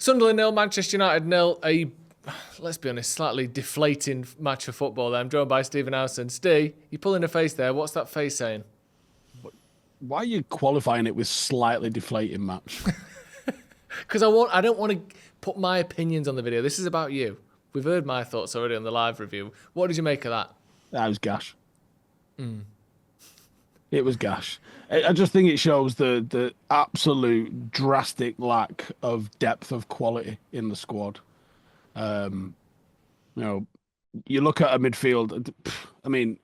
Sunderland 0, Manchester United 0. Let's be honest, slightly deflating match of football there. I'm joined by Stephen Howson. Steve, you're pulling a face there. What's that face saying? Why are you qualifying it with slightly deflating match? Because I don't want to put my opinions on the video. This is about you. We've heard my thoughts already on the live review. What did you make of that? That was gash. It was gash. I just think it shows the absolute drastic lack of depth of quality in the squad. You look at a midfield. I mean,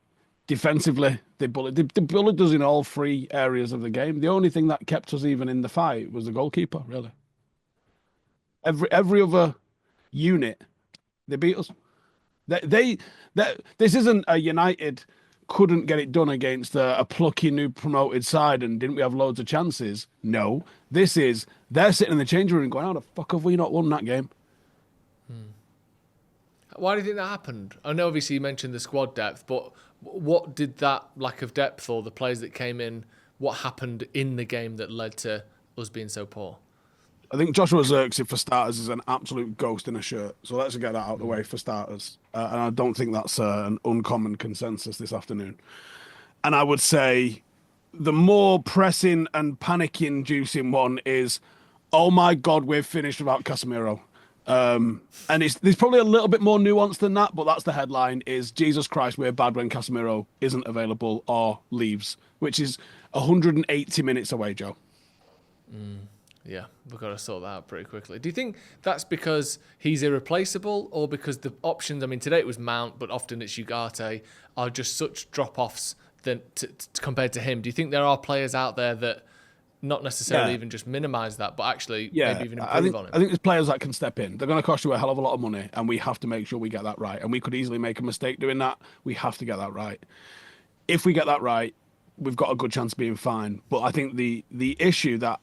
defensively, they bullied us in all three areas of the game. The only thing that kept us even in the fight was the goalkeeper. Really, every other unit, they beat us. This isn't a United couldn't get it done against a plucky new promoted side and didn't we have loads of chances? No, this is they're sitting in the changing room going, how the fuck have we not won that game? Why do you think that happened? I know obviously you mentioned the squad depth, but what did that lack of depth or the players that came in, what happened in the game that led to us being so poor? I think Joshua Zirkzee, for starters, is an absolute ghost in a shirt. So let's get that out of the way for starters. And I don't think that's an uncommon consensus this afternoon. And I would say the more pressing and panic-inducing one is, oh my God, we've finished without Casemiro. And there's probably a little bit more nuance than that, but that's the headline is, Jesus Christ, we're bad when Casemiro isn't available or leaves, which is 180 minutes away, Joe. Yeah, we've got to sort that out pretty quickly. Do you think that's because he's irreplaceable or because the options, I mean, today it was Mount, but often it's Ugarte, are just such drop-offs compared to him? Do you think there are players out there that not necessarily even just minimise that, but actually maybe even improve on him? I think there's players that can step in. They're going to cost you a hell of a lot of money, and we have to make sure we get that right. And we could easily make a mistake doing that. We have to get that right. If we get that right, we've got a good chance of being fine. But I think the issue that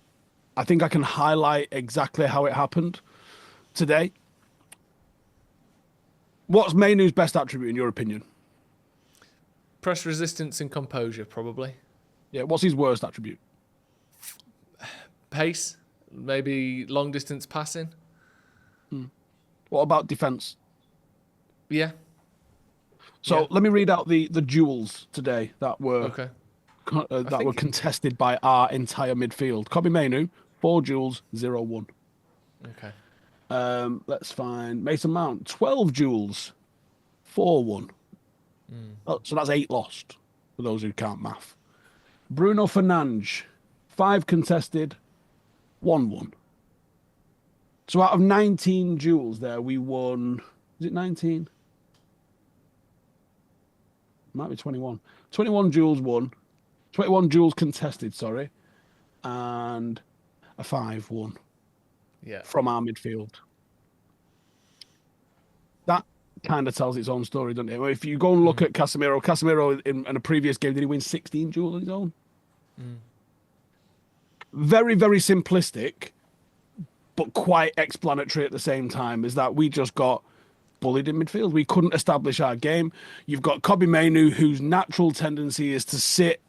I think I can highlight exactly how it happened today. What's Mainoo's best attribute in your opinion? Press resistance and composure, probably. Yeah, what's his worst attribute? Pace, maybe long distance passing. What about defence? Yeah. So let me read out the duels today that were contested by our entire midfield. Kobbie Mainoo, 4 duels, 0-1. Okay. Let's find Mason Mount, 12 duels, 4-1. Oh, so that's 8 lost, for those who can't math. Bruno Fernandes, 5 contested, 1-1. So out of 19 duels there, we won... Is it 19? Might be 21. 21 duels won. 21 duels contested, sorry. And a 5-1 from our midfield. That kind of tells its own story, doesn't it? If you go and look at Casemiro in a previous game, did he win 16 duels on his own? Very, very simplistic, but quite explanatory at the same time, is that we just got bullied in midfield. We couldn't establish our game. You've got Kobbie Mainoo, whose natural tendency is to sit.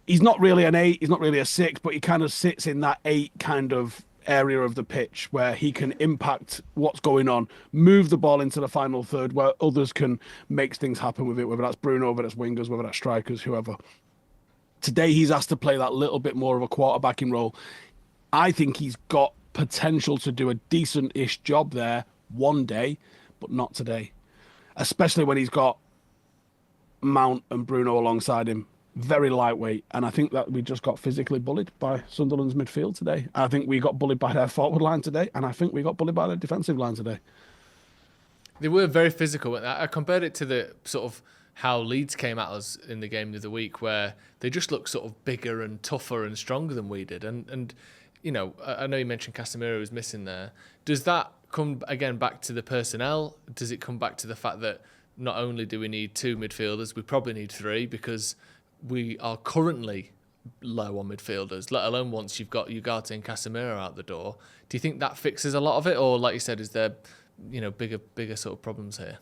He's not really an 8, he's not really a 6, but he kind of sits in that 8 kind of area of the pitch where he can impact what's going on, move the ball into the final third where others can make things happen with it, whether that's Bruno, whether that's wingers, whether that's strikers, whoever. Today, he's asked to play that little bit more of a quarterbacking role. I think he's got potential to do a decent-ish job there one day, but not today. Especially when he's got Mount and Bruno alongside him. Very lightweight. And I think that we just got physically bullied by Sunderland's midfield today. I think we got bullied by their forward line today. And I think we got bullied by their defensive line today. They were very physical. I compared it to the sort of how Leeds came at us in the game the other week, where they just looked sort of bigger and tougher and stronger than we did. And you know, I know you mentioned Casemiro was missing there. Does that come again back to the personnel? Does it come back to the fact that not only do we need 2 midfielders, we probably need 3 because we are currently low on midfielders, let alone once you've got Ugarte and Casemiro out the door. Do you think that fixes a lot of it? Or like you said, is there, you know, bigger sort of problems here?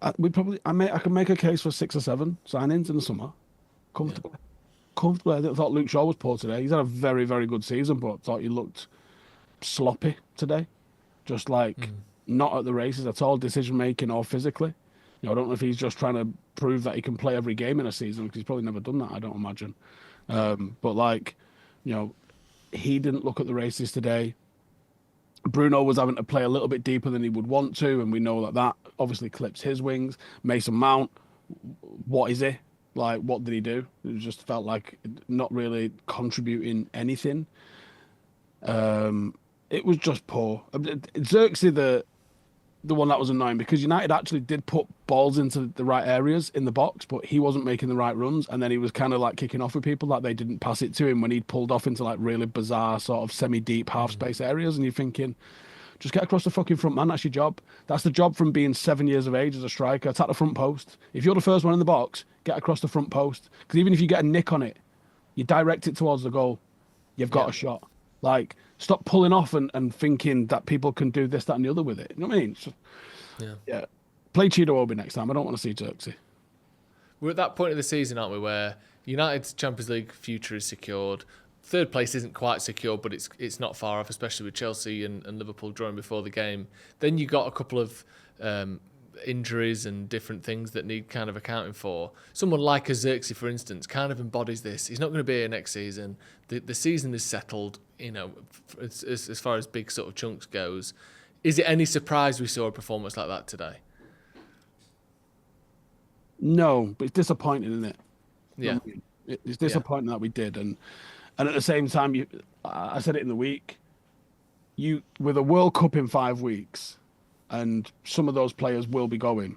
I can make a case for 6 or 7 signings in the summer. Comfortably. I thought Luke Shaw was poor today. He's had a very, very good season, but I thought he looked sloppy today. just like not at the races at all, decision making or physically. I don't know if he's just trying to prove that he can play every game in a season because he's probably never done that. I don't imagine. But like, he didn't look at the races today. Bruno was having to play a little bit deeper than he would want to, and we know that obviously clips his wings. Mason Mount, what is he? Like, what did he do? It just felt like not really contributing anything. It was just poor. Zirkzee, the one that was annoying, because United actually did put balls into the right areas in the box, but he wasn't making the right runs, and then he was kind of like kicking off with people that they didn't pass it to him when he'd pulled off into like really bizarre sort of semi-deep half space areas, and you're thinking, just get across the fucking front, man. That's your job. That's the job from being 7 years of age as a striker. Attack the front post. If you're the first one in the box, get across the front post, because even if you get a nick on it, you direct it towards the goal, you've got a shot. Like, stop pulling off and thinking that people can do this, that, and the other with it. You know what I mean? Yeah. Play Chido Obi next time. I don't want to see Zirkzee. We're at that point of the season, aren't we, where United's Champions League future is secured. Third place isn't quite secure, but it's not far off, especially with Chelsea and Liverpool drawing before the game. Then you got a couple of injuries and different things that need kind of accounting for. Someone like a Zirkzee, for instance, kind of embodies this. He's not going to be here next season. The season is settled, as far as big sort of chunks goes. Is it any surprise we saw a performance like that today? No, but it's disappointing, isn't it? Yeah. It's disappointing that we did. And at the same time, I said it in the week, with a World Cup in 5 weeks, and some of those players will be going,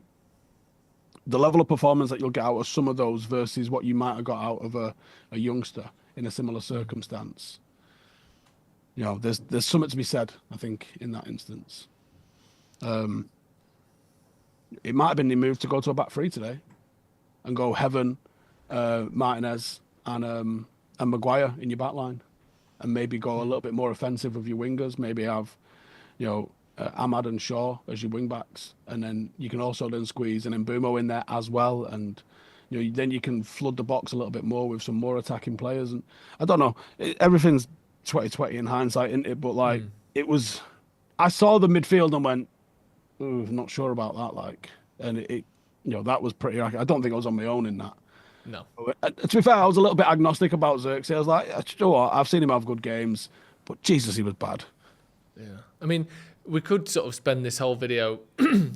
the level of performance that you'll get out of some of those versus what you might have got out of a youngster in a similar circumstance, there's something to be said, I think, in that instance. It might have been the move to go to a back three today and go Heaven, Martinez and Maguire in your back line, and maybe go a little bit more offensive with your wingers, maybe have Ahmad and Shaw as your wing backs, and then you can also then squeeze an Mbumo in there as well, and then you can flood the box a little bit more with some more attacking players. And I don't know, everything's 2020 in hindsight, isn't it? But like it was, I saw the midfield and went, ooh, not sure about that. And that was pretty. I don't think I was on my own in that. No. To be fair, I was a little bit agnostic about Zirkzee. I was like, you know what? I've seen him have good games, but Jesus, he was bad. Yeah. I mean, we could sort of spend this whole video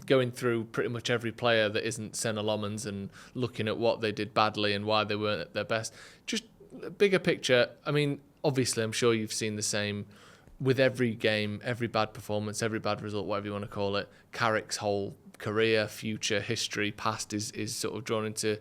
going through pretty much every player that isn't Senna Lomans and looking at what they did badly and why they weren't at their best. Just a bigger picture. I mean, obviously, I'm sure you've seen the same with every game, every bad performance, every bad result, whatever you want to call it. Carrick's whole career, future, history, past is sort of drawn into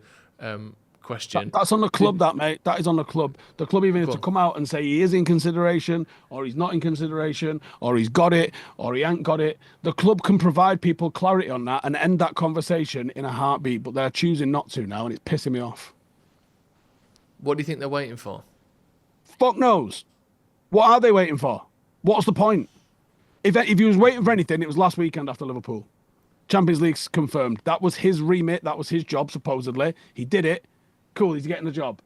question. That's on the club, mate. That is on the club. The club even has to come out and say he is in consideration, or he's not in consideration, or he's got it, or he ain't got it. The club can provide people clarity on that and end that conversation in a heartbeat, but they're choosing not to now, and it's pissing me off. What do you think they're waiting for? Fuck knows. What are they waiting for? What's the point? If he was waiting for anything, it was last weekend after Liverpool. Champions League's confirmed. That was his remit. That was his job, supposedly. He did it. Cool, he's getting the job.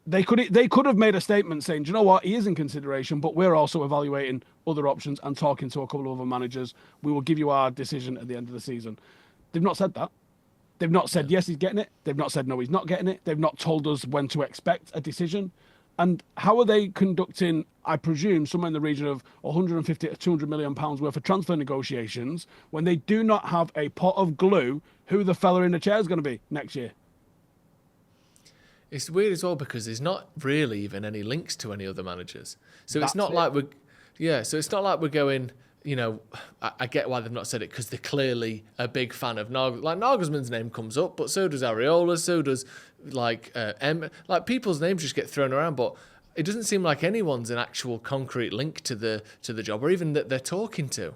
They could have made a statement saying, do you know what? He is in consideration, but we're also evaluating other options and talking to a couple of other managers. We will give you our decision at the end of the season. They've not said that. They've not said, yes, he's getting it. They've not said, no, he's not getting it. They've not told us when to expect a decision. And how are they conducting, I presume, somewhere in the region of 150 to 200 million pounds worth of transfer negotiations when they do not have a pot of glue who the fella in the chair is going to be next year? It's weird as well because there's not really even any links to any other managers. So it's not like we're going, I get why they've not said it because they're clearly a big fan of Nagelsmann. Like Nagelsmann's name comes up, but so does Areola, so does people's names just get thrown around, but it doesn't seem like anyone's an actual concrete link to the job or even that they're talking to.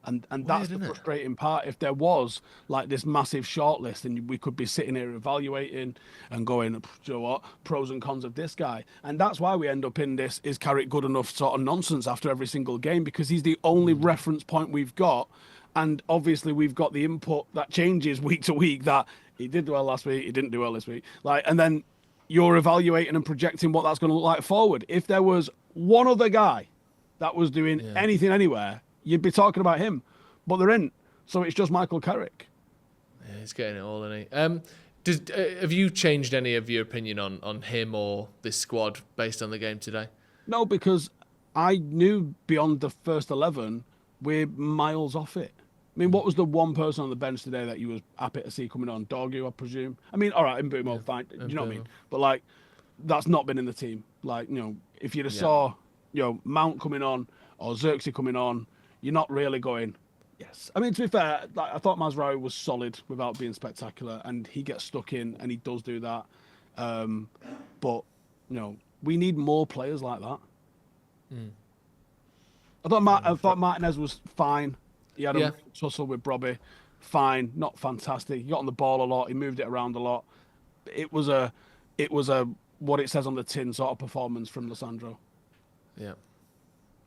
And that's the frustrating part. If there was like this massive shortlist, and we could be sitting here evaluating and going, you know what, pros and cons of this guy. And that's why we end up in this, is Carrick good enough sort of nonsense after every single game, because he's the only reference point we've got. And obviously we've got the input that changes week to week, that he did well last week, he didn't do well this week. And then you're evaluating and projecting what that's going to look like forward. If there was one other guy that was doing Yeah. anything anywhere, you'd be talking about him. But there ain't. So it's just Michael Carrick. Yeah, he's getting it all, isn't he? Have you changed any of your opinion on him or this squad based on the game today? No, because I knew beyond the first 11, we're miles off it. I mean, what was the one person on the bench today that you was happy to see coming on? Dorgu, I presume. I mean, all right, Mbumo, fine. Do you know what I mean? But, like, that's not been in the team. Like, if you'd have saw, Mount coming on or Zirkzee coming on, you're not really going, yes. I mean, to be fair, like, I thought Mazraoui was solid without being spectacular, and he gets stuck in, and he does do that. But, we need more players like that. I thought Martinez was fine. He had a tussle with Brobbey. Fine, not fantastic. He got on the ball a lot. He moved it around a lot. It was a what it says on the tin sort of performance from Lissandro. Yeah.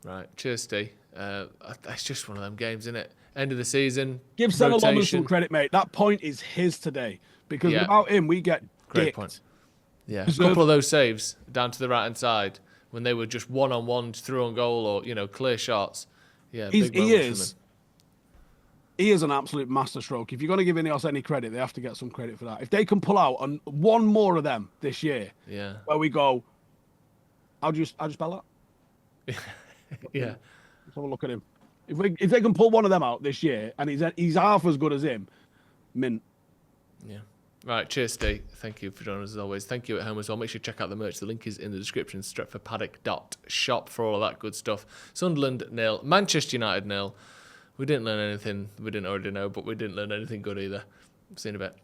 Right. Cheers, Steve. It's just one of them games, isn't it? End of the season. Give Senna some credit, mate. That point is his today. Because without him, we get great dicked. point. Yeah. A couple of those saves down to the right-hand side when they were just one-on-one through on goal or, clear shots. Yeah, big moments. He is an absolute masterstroke. If you're going to give Ineos any credit, they have to get some credit for that. If they can pull out one more of them this year, where we go, how do you spell that? Yeah. Let's have a look at him. If they can pull one of them out this year, and he's half as good as him, mint. Yeah. Right, cheers, Steve. Thank you for joining us as always. Thank you at home as well. Make sure you check out the merch. The link is in the description. Stretfordpaddock.shop for all of that good stuff. Sunderland 0, Manchester United 0. We didn't learn anything we didn't already know, but we didn't learn anything good either. See you in a bit.